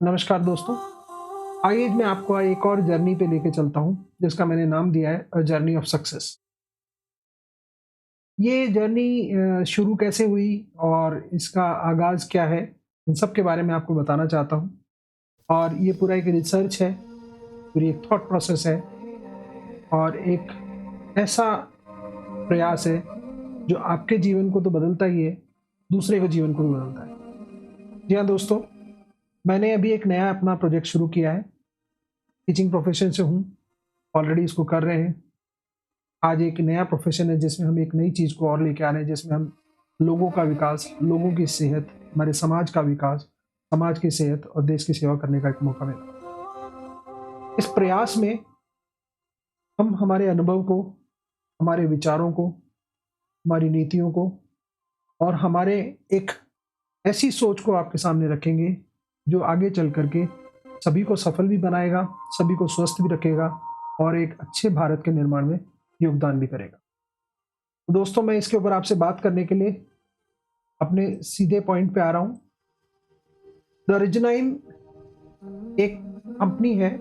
नमस्कार दोस्तों। आइए मैं आपको एक और जर्नी पे लेके चलता हूँ, जिसका मैंने नाम दिया है अ जर्नी ऑफ सक्सेस। ये जर्नी शुरू कैसे हुई और इसका आगाज़ क्या है, इन सब के बारे में आपको बताना चाहता हूँ। और ये पूरा एक रिसर्च है, पूरी एक थॉट प्रोसेस है और एक ऐसा प्रयास है, जो आपके जीवन को तो बदलता ही है, दूसरे के जीवन को भी बदलता है। जी हाँ दोस्तों, मैंने अभी एक नया अपना प्रोजेक्ट शुरू किया है। टीचिंग प्रोफ़ेशन से हूँ, ऑलरेडी इसको कर रहे हैं। आज एक नया प्रोफ़ेशन है जिसमें हम एक नई चीज़ को और लेके आ रहे हैं, जिसमें हम लोगों का विकास, लोगों की सेहत, हमारे समाज का विकास, समाज की सेहत और देश की सेवा करने का एक मौका मिला। इस प्रयास में हम हमारे अनुभव को, हमारे विचारों को, हमारी नीतियों को और हमारे एक ऐसी सोच को आपके सामने रखेंगे, जो आगे चल कर के सभी को सफल भी बनाएगा, सभी को स्वस्थ भी रखेगा और एक अच्छे भारत के निर्माण में योगदान भी करेगा। तो दोस्तों, मैं इसके ऊपर आपसे बात करने के लिए अपने सीधे पॉइंट पे आ रहा हूँ। द रिजनाइन एक कंपनी है,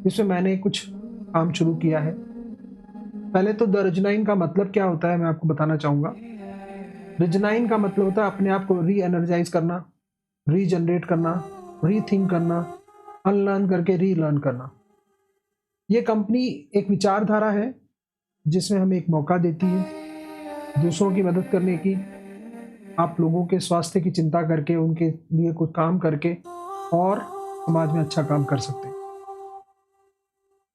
जिसमें मैंने कुछ काम शुरू किया है। पहले तो द रिजनाइन का मतलब क्या होता है, मैं आपको बताना चाहूँगा। रिजनाइन का मतलब होता है अपने आप को री-एनर्जाइज़ करना, रीजनरेट करना, रीथिंक करना, अनलर्न करके रीलर्न करना। ये कंपनी एक विचारधारा है, जिसमें हमें एक मौका देती है, दूसरों की मदद करने की, आप लोगों के स्वास्थ्य की चिंता करके, उनके लिए कुछ काम करके और समाज में अच्छा काम कर सकते हैं।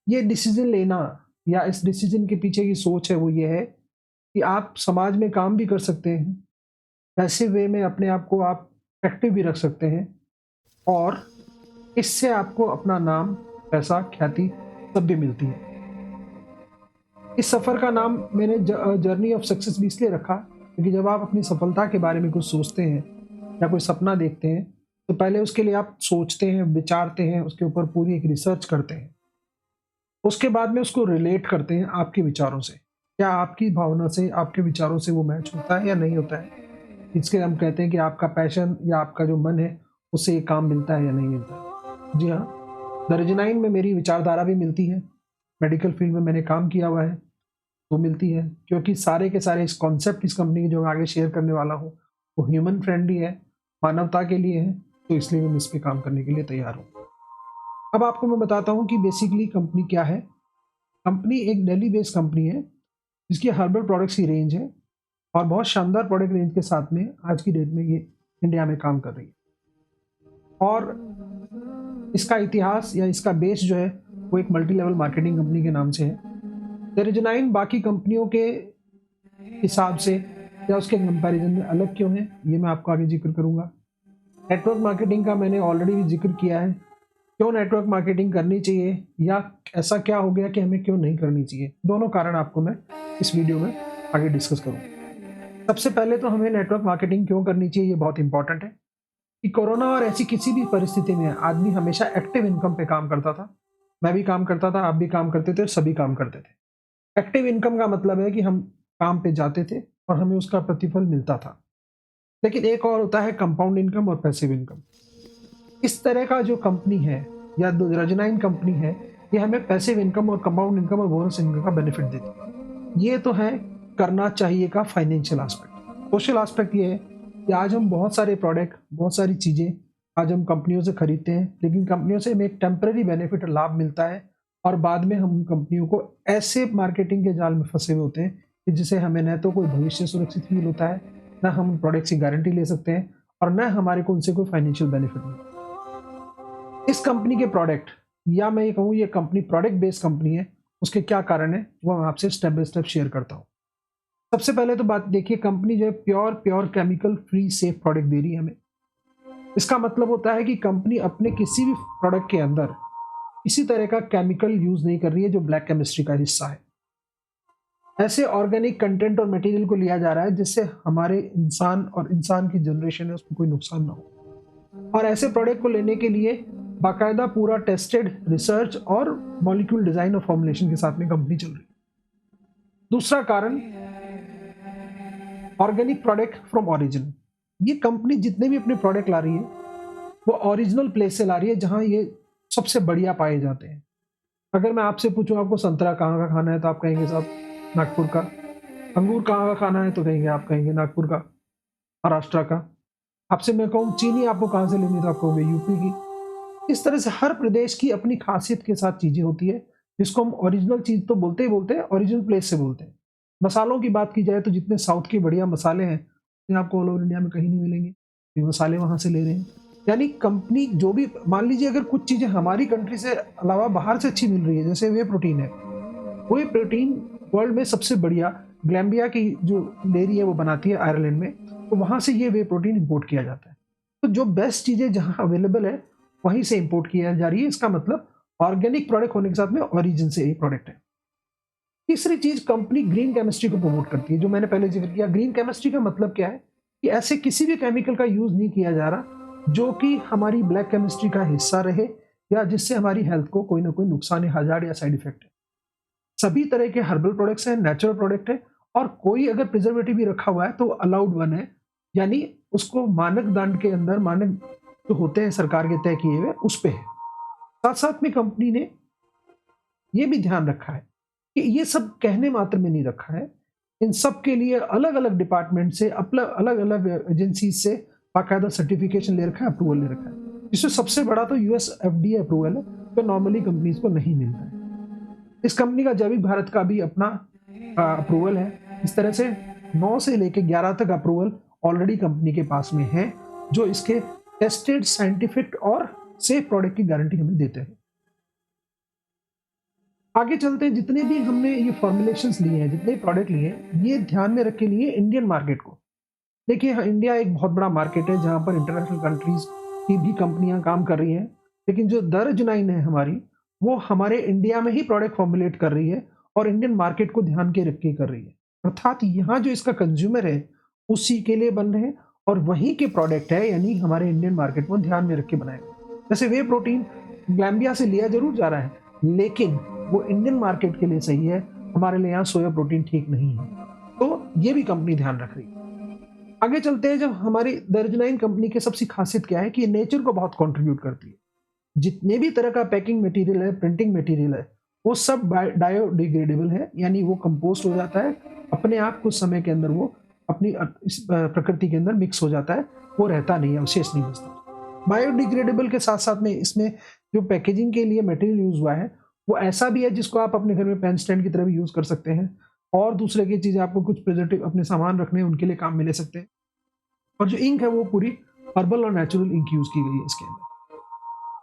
ये डिसीज़न लेना या इस डिसीज़न के पीछे की सोच है वो ये है कि आप समाज में काम भी कर सकते हैं, ऐसे वे में अपने आप को आप एक्टिव भी रख सकते हैं और इससे आपको अपना नाम, पैसा, ख्याति सब भी मिलती है। इस सफ़र का नाम मैंने जर्नी ऑफ सक्सेस भी इसलिए रखा, क्योंकि जब आप अपनी सफलता के बारे में कुछ सोचते हैं या कोई सपना देखते हैं, तो पहले उसके लिए आप सोचते हैं, विचारते हैं, उसके ऊपर पूरी एक रिसर्च करते हैं। उसके बाद में उसको रिलेट करते हैं आपके विचारों से। क्या आपकी भावना से, आपके विचारों से वो मैच होता है या नहीं होता है? इसके हम कहते हैं कि आपका पैशन या आपका जो मन है, उससे ये काम मिलता है या नहीं मिलता है। जी हाँ, द रीजनाइन में मेरी विचारधारा भी मिलती है। मेडिकल फील्ड में मैंने काम किया हुआ है, तो मिलती है, क्योंकि सारे के सारे इस कॉन्सेप्ट इस कंपनी के जो मैं आगे शेयर करने वाला हूँ, वो ह्यूमन फ्रेंडली है, मानवता के लिए है, तो इसलिए मैं इस पे काम करने के लिए तैयार हूँ। अब आपको मैं बताता हूँ कि बेसिकली कंपनी क्या है। कंपनी एक दिल्ली बेस्ड कंपनी है, जिसकी हर्बल प्रोडक्ट्स की रेंज है और बहुत शानदार प्रोडक्ट रेंज के साथ में आज की डेट में ये इंडिया में काम कर रही है। और इसका इतिहास या इसका बेस जो है, वो एक मल्टी लेवल मार्केटिंग कंपनी के नाम से है। द बाकी कंपनियों के हिसाब से या उसके कंपैरिजन में अलग क्यों है, ये मैं आपको आगे जिक्र करूँगा। नेटवर्क मार्केटिंग का मैंने ऑलरेडी भी जिक्र किया है। क्यों नेटवर्क मार्केटिंग करनी चाहिए या ऐसा क्या हो गया कि हमें क्यों नहीं करनी चाहिए, दोनों कारण आपको मैं इस वीडियो में आगे डिस्कस करूँगा। सबसे पहले तो हमें नेटवर्क मार्केटिंग क्यों करनी चाहिए, ये बहुत इंपॉर्टेंट है कि कोरोना और ऐसी किसी भी परिस्थिति में आदमी हमेशा एक्टिव इनकम पे काम करता था। मैं भी काम करता था, आप भी काम करते थे, सभी काम करते थे। एक्टिव इनकम का मतलब है कि हम काम पे जाते थे और हमें उसका प्रतिफल मिलता था। लेकिन एक और होता है कंपाउंड इनकम और पैसिव इनकम। इस तरह का जो कंपनी है या जो रजनाइन कंपनी है, ये हमें पैसिव इनकम और कंपाउंड इनकम और बोनस इनकम का बेनिफिट देती है। ये तो है करना चाहिए का फाइनेंशियल एस्पेक्ट। सोशल एस्पेक्ट ये है कि आज हम बहुत सारे प्रोडक्ट, बहुत सारी चीज़ें आज हम कंपनियों से खरीदते हैं, लेकिन कंपनियों से हमें एक टेम्पररी बेनिफिट और लाभ मिलता है और बाद में हम कंपनियों को ऐसे मार्केटिंग के जाल में फंसे हुए होते हैं कि जिससे हमें न तो कोई भविष्य सुरक्षित फील होता है, न हम प्रोडक्ट्स की गारंटी ले सकते हैं और न हमारे को उनसे कोई फाइनेंशियल बेनिफिट मिलता है। इस कंपनी के प्रोडक्ट या मैं ये कहूँ ये कंपनी प्रोडक्ट बेस्ड कंपनी है, उसके क्या कारण है वो मैं आपसे स्टेप बाय स्टेप शेयर करता हूँ। सबसे पहले तो बात देखिए, कंपनी जो है pure pure chemical free safe product दे रही है हमें। इसका मतलब होता है कि कंपनी अपने किसी भी प्रोडक्ट के अंदर किसी तरह का केमिकल यूज नहीं कर रही है जो ब्लैक केमिस्ट्री का हिस्सा है। ऐसे ऑर्गेनिक कंटेंट और मटेरियल को लिया जा रहा है जिससे हमारे इंसान और इंसान की जनरेशन है उसको कोई नुकसान ना हो। और ऐसे प्रोडक्ट को लेने के लिए बाकायदा पूरा टेस्टेड रिसर्च और मॉलिक्यूल डिजाइन और फॉर्मुलेशन के साथ में कंपनी चल रही है। दूसरा कारण, ऑर्गेनिक प्रोडक्ट फ्रॉम ओरिजिन। ये कंपनी जितने भी अपने प्रोडक्ट ला रही है, वो ओरिजिनल प्लेस से ला रही है जहाँ ये सबसे बढ़िया पाए जाते हैं। अगर मैं आपसे पूछूं आपको संतरा कहाँ का खाना है तो आप कहेंगे साहब नागपुर का। अंगूर कहाँ का खाना है तो कहेंगे आप कहेंगे नागपुर का, महाराष्ट्र का। आपसे मैं कहूँ चीनी आपको कहाँ से लेनी है तो आप कहोगे यूपी की। इस तरह से हर प्रदेश की अपनी खासियत के साथ चीजें होती है, जिसको हम ओरिजिनल चीज तो बोलते ही बोलते हैं, ओरिजिनल प्लेस से बोलते हैं। मसालों की बात की जाए तो जितने साउथ के बढ़िया मसाले हैं ये आपको ऑल ओवर इंडिया में कहीं नहीं मिलेंगे। ये मसाले वहां से ले रहे हैं। यानी कंपनी जो भी, मान लीजिए अगर कुछ चीजें हमारी कंट्री से अलावा बाहर से अच्छी मिल रही है, जैसे वे प्रोटीन है, वो प्रोटीन वर्ल्ड में सबसे बढ़िया ग्लैम्बिया की जो डेयरी है वो बनाती है आयरलैंड में, तो वहां से ये वे प्रोटीन इंपोर्ट किया जाता है। तो जो बेस्ट चीजें जहां अवेलेबल है वहीं से इंपोर्ट किया जा रही है। इसका मतलब ऑर्गेनिक प्रोडक्ट होने के साथ में ओरिजिन से ये प्रोडक्ट है। तीसरी चीज, कंपनी ग्रीन केमिस्ट्री को प्रमोट करती है। जो मैंने पहले जिक्र किया, ग्रीन केमिस्ट्री का मतलब क्या है कि ऐसे किसी भी केमिकल का यूज नहीं किया जा रहा जो कि हमारी ब्लैक केमिस्ट्री का हिस्सा रहे या जिससे हमारी हेल्थ को कोई ना कोई नुकसान या हजार्ड या साइड इफेक्ट है। सभी तरह के हर्बल प्रोडक्ट्स हैं, नेचुरल प्रोडक्ट है, और कोई अगर प्रिजर्वेटिव भी रखा हुआ है तो अलाउड वन है, यानी उसको मानक दंड के अंदर, मानक जो होते हैं सरकार के तय किए हुए, उस पे है। साथ साथ में कंपनी ने ये भी ध्यान रखा है कि ये सब कहने मात्र में नहीं रखा है, इन सब के लिए अलग अलग डिपार्टमेंट से, अलग अलग एजेंसी से बाकायदा सर्टिफिकेशन ले रखा है, अप्रूवल ले रखा है। इसमें सबसे बड़ा तो यूएस एफडीए अप्रूवल है, जो नॉर्मली कंपनीज को नहीं मिलता है। इस कंपनी का जैविक भारत का भी अपना अप्रूवल है। इस तरह से 9 से लेकर 11 तक अप्रूवल ऑलरेडी कंपनी के पास में है, जो इसके टेस्टेड, साइंटिफिक और सेफ प्रोडक्ट की गारंटी हमें देते हैं। आगे चलते हैं, जितने भी हमने ये फॉर्मुलेशंस लिए हैं, जितने प्रोडक्ट लिए हैं, ये ध्यान में रख के लिए इंडियन मार्केट को। देखिए इंडिया एक बहुत बड़ा मार्केट है जहां पर इंटरनेशनल कंट्रीज की भी कंपनियां काम कर रही हैं, लेकिन जो दर्ज 9 है हमारी, वो हमारे इंडिया में ही प्रोडक्ट फॉर्मुलेट कर रही है और इंडियन मार्केट को ध्यान के रख के कर रही है। अर्थात यहाँ जो इसका कंज्यूमर है उसी के लिए बन रहे हैं और वहीं के प्रोडक्ट है, यानी हमारे इंडियन मार्केट को ध्यान में रख के बनाए गए। जैसे वे प्रोटीन ग्लैम्बिया से लिया जरूर जा रहा है, लेकिन वो इंडियन मार्केट के लिए सही है, हमारे लिए यहाँ सोया प्रोटीन ठीक नहीं है। तो ये भी कंपनी ध्यान रख रही है। आगे चलते हैं, जब हमारी दर्ज 9 कंपनी की सबसे खासियत क्या है कि नेचर को बहुत कंट्रीब्यूट करती है। जितने भी तरह का पैकिंग मटेरियल है, प्रिंटिंग मटेरियल है, वो सब बायोडिग्रेडेबल है, यानी वो कंपोस्ट हो जाता है अपने आप, कुछ समय के अंदर वो अपनी इस प्रकृति के अंदर मिक्स हो जाता है, वो रहता नहीं है, अवशेष नहीं बचता। बायोडिग्रेडेबल के साथ साथ में इसमें जो पैकेजिंग के लिए मटेरियल यूज हुआ है वो ऐसा भी है जिसको आप अपने घर में पेन स्टैंड की तरह भी यूज कर सकते हैं, और दूसरे की चीज आपको कुछ प्रिजर्वेटिव अपने सामान रखने हैं उनके लिए काम में ले सकते हैं। और जो इंक है वो पूरी हर्बल और नेचुरल इंक यूज की गई है इसके अंदर।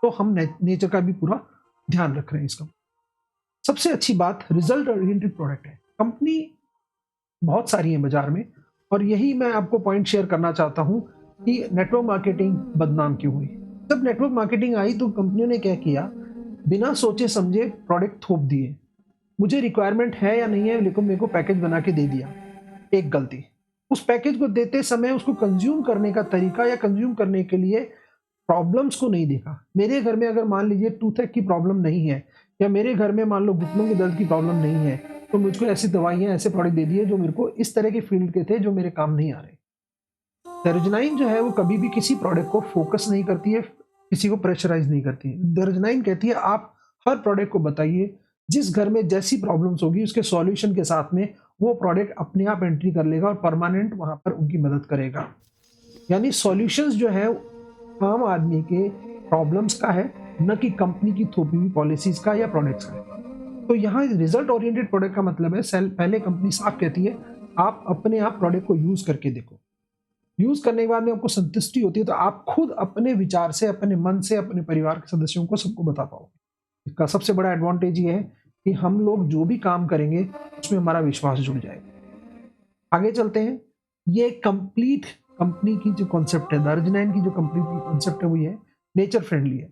तो हम नेचर का भी पूरा ध्यान रख रहे हैं इसका। सबसे अच्छी बात, रिजल्ट ओरिएंटेड प्रोडक्ट है। कंपनी बहुत सारी है बाजार में, और यही मैं आपको पॉइंट शेयर करना चाहता हूं कि नेटवर्क मार्केटिंग बदनाम क्यों हुई। जब नेटवर्क मार्केटिंग आई तो कंपनियों ने क्या किया, बिना सोचे समझे प्रोडक्ट थोप दिए। मुझे रिक्वायरमेंट है या नहीं है, लेकिन मेरे को पैकेज बना के दे दिया। एक गलती, उस पैकेज को देते समय उसको कंज्यूम करने का तरीका या कंज्यूम करने के लिए प्रॉब्लम्स को नहीं देखा। मेरे घर में अगर मान लीजिए टूथेक की प्रॉब्लम नहीं है, या मेरे घर में मान लो घुटनों के दर्द की प्रॉब्लम नहीं है, तो मुझको ऐसी दवाइयां, ऐसे प्रोडक्ट दे दिए जो मेरे को इस तरह के फील्ड के थे जो मेरे काम नहीं आ रहे। दर्ज 9 जो है वो कभी भी किसी प्रोडक्ट को फोकस नहीं करती है, किसी को प्रेशराइज नहीं करती है। दर्ज 9 कहती है आप हर प्रोडक्ट को बताइए, जिस घर में जैसी प्रॉब्लम्स होगी उसके सॉल्यूशन के साथ में वो प्रोडक्ट अपने आप एंट्री कर लेगा और परमानेंट वहां पर उनकी मदद करेगा। यानी सॉल्यूशंस जो है आम आदमी के प्रॉब्लम्स का है, न कि कंपनी की थोपी हुई पॉलिसीज का या प्रोडक्ट्स का। तो यहाँ रिजल्ट ओरिएंटेड प्रोडक्ट का मतलब है, पहले कंपनी साफ कहती है आप अपने आप प्रोडक्ट को यूज करके देखो। यूज करने के बाद में आपको संतुष्टि होती है तो आप खुद अपने विचार से, अपने मन से, अपने परिवार के सदस्यों को सबको बता पाओगे। इसका सबसे बड़ा एडवांटेज ये है कि हम लोग जो भी काम करेंगे उसमें हमारा विश्वास जुड़ जाएगा। आगे चलते हैं, ये कंप्लीट कंपनी की जो कॉन्सेप्ट है, दर्ज 9 की जो कंपनी की कॉन्सेप्ट है वो ये नेचर फ्रेंडली है।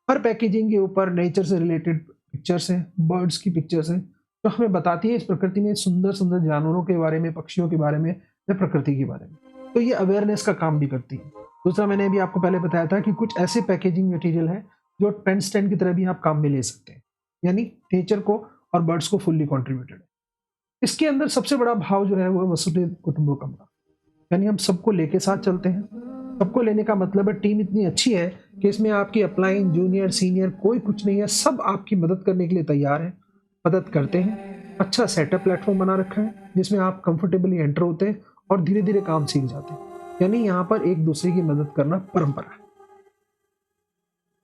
हर पैकेजिंग के ऊपर नेचर से रिलेटेड पिक्चर्स हैं, बर्ड्स की पिक्चर्स हैं, जो हमें बताती है इस प्रकृति में सुंदर सुंदर जानवरों के बारे में, पक्षियों के बारे में या प्रकृति के बारे में। तो ये अवेयरनेस का काम भी करती है। दूसरा, मैंने अभी आपको पहले बताया था कि कुछ ऐसे पैकेजिंग मटेरियल है जो पेन स्टैंड की तरह भी आप काम में ले सकते हैं, यानी नेचर को और बर्ड्स को फुल्ली कॉन्ट्रीब्यूटेड है। इसके अंदर सबसे बड़ा भाव जो है वो वसुधैव कुटुंबकम का, यानी हम सबको लेके साथ चलते हैं। सबको लेने का मतलब है टीम इतनी अच्छी है कि इसमें आपकी अपलाइन, जूनियर, सीनियर कोई कुछ नहीं है, सब आपकी मदद करने के लिए तैयार हैं, मदद करते हैं। अच्छा सेटअप प्लेटफ़ॉर्म बना रखा है, जिसमें आप कंफर्टेबली एंटर होते हैं और धीरे-धीरे काम सीख जाते हैं। यानी यहाँ पर एक-दूसरे की मदद करना परंपरा है।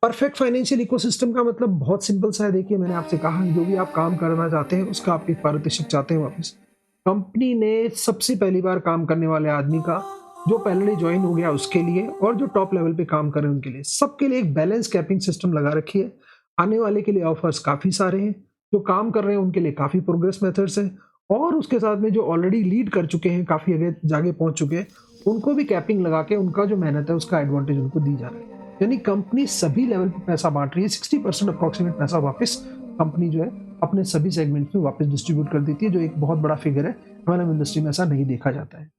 परफेक्ट फाइनेंशियल इकोसिस्टम का मतलब बहुत सिंपल सा है। देखिए, मैंने आपसे कहा जो भी आप काम करना चाहते हैं उसका आप 1% चाहते हैं वापस। कंपनी ने सबसे पहली बार काम करने वाले आदमी का, जो पहले ज्वाइन हो गया उसके लिए और जो टॉप लेवल पे काम कर रहे हैं उनके लिए, सबके लिए एक बैलेंस कैपिंग सिस्टम लगा रखी है। आने वाले के लिए ऑफर्स काफ़ी सारे हैं, जो काम कर रहे हैं उनके लिए काफ़ी प्रोग्रेस मेथड्स हैं और उसके साथ में जो ऑलरेडी लीड कर चुके हैं, काफ़ी आगे जाके पहुँच चुके हैं, उनको भी कैपिंग लगा के उनका जो मेहनत है उसका एडवांटेज उनको दी जा रहा है। यानी कंपनी सभी लेवल पे पैसा बाँट रही है, 60% अप्रॉक्सिमेट पैसा वापस कंपनी जो है अपने सभी सेगमेंट्स में वापस डिस्ट्रीब्यूट कर देती है, जो एक बहुत बड़ा फिगर है। एमएलएम इंडस्ट्री में ऐसा नहीं देखा जाता है।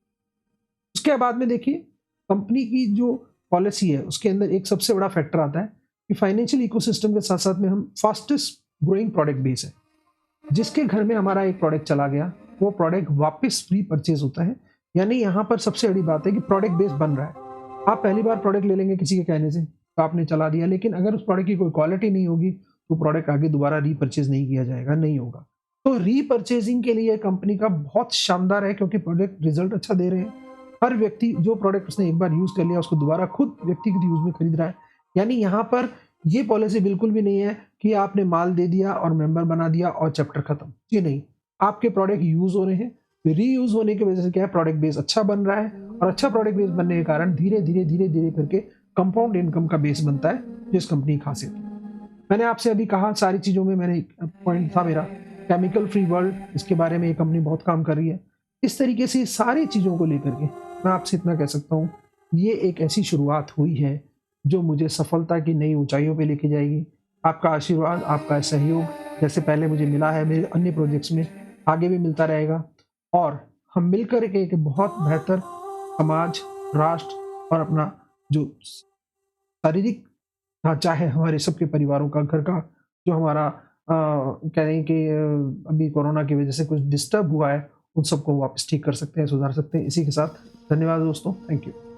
उसके बाद में देखिए, कंपनी की जो पॉलिसी है उसके अंदर एक सबसे बड़ा फैक्टर आता है कि फाइनेंशियल इकोसिस्टम के साथ-साथ में हम फास्टेस्ट ग्रोइंग प्रोडक्ट बेस है। जिसके घर में हमारा एक प्रोडक्ट चला गया, वो प्रोडक्ट वापस रीपरचेज़ होता है। यानी यहाँ पर सबसे बड़ी बात है कि प्रोडक्ट बेस बन रहा है। आप पहली बार प्रोडक्ट ले लेंगे किसी के कहने से, तो आपने चला दिया, लेकिन अगर उस प्रोडक्ट की कोई क्वालिटी नहीं होगी, तो प्रोडक्ट आगे दोबारा रीपरचेज़ नहीं किया जाएगा, नहीं होगा। तो रीपरचेज़िंग के लिए कंपनी का बहुत शानदार है, क्योंकि प्रोडक्ट रिज़ल्ट अच्छा दे रहे हैं। हर व्यक्ति जो प्रोडक्ट उसने एक बार यूज़ कर लिया, उसको दोबारा खुद व्यक्तिगत यूज़ में खरीद रहा है। यानी यहाँ पर ये पॉलिसी बिल्कुल भी नहीं है कि आपने माल दे दिया और मेंबर बना दिया और चैप्टर खत्म। जी नहीं, आपके प्रोडक्ट यूज़ हो रहे हैं, रीयूज़ होने की वजह से क्या है, प्रोडक्ट बेस अच्छा बन रहा है और अच्छा प्रोडक्ट बेस बनने के कारण धीरे-धीरे करके कंपाउंड इनकम का बेस बनता है, जो इस कंपनी की खासियत है। मैंने आपसे अभी कहा सारी चीज़ों में, मैंने एक पॉइंट था मेरा केमिकल फ्री वर्ल्ड, इसके बारे में ये कंपनी बहुत काम कर रही है। इस तरीके से सारी चीज़ों को लेकर के मैं आपसे इतना कह सकता हूँ, ये एक ऐसी शुरुआत हुई है जो मुझे सफलता की नई ऊँचाइयों पे लेके जाएगी। आपका आशीर्वाद, आपका सहयोग जैसे पहले मुझे मिला है मेरे अन्य प्रोजेक्ट्स में, आगे भी मिलता रहेगा और हम मिलकर के एक बहुत बेहतर समाज, राष्ट्र और अपना जो शारीरिक ढाँचा है हमारे सबके परिवारों का, घर का, जो हमारा कह लें कि अभी कोरोना की वजह से कुछ डिस्टर्ब हुआ है, उन सबको वापस ठीक कर सकते हैं, सुधार सकते हैं। इसी के साथ धन्यवाद दोस्तों, थैंक यू।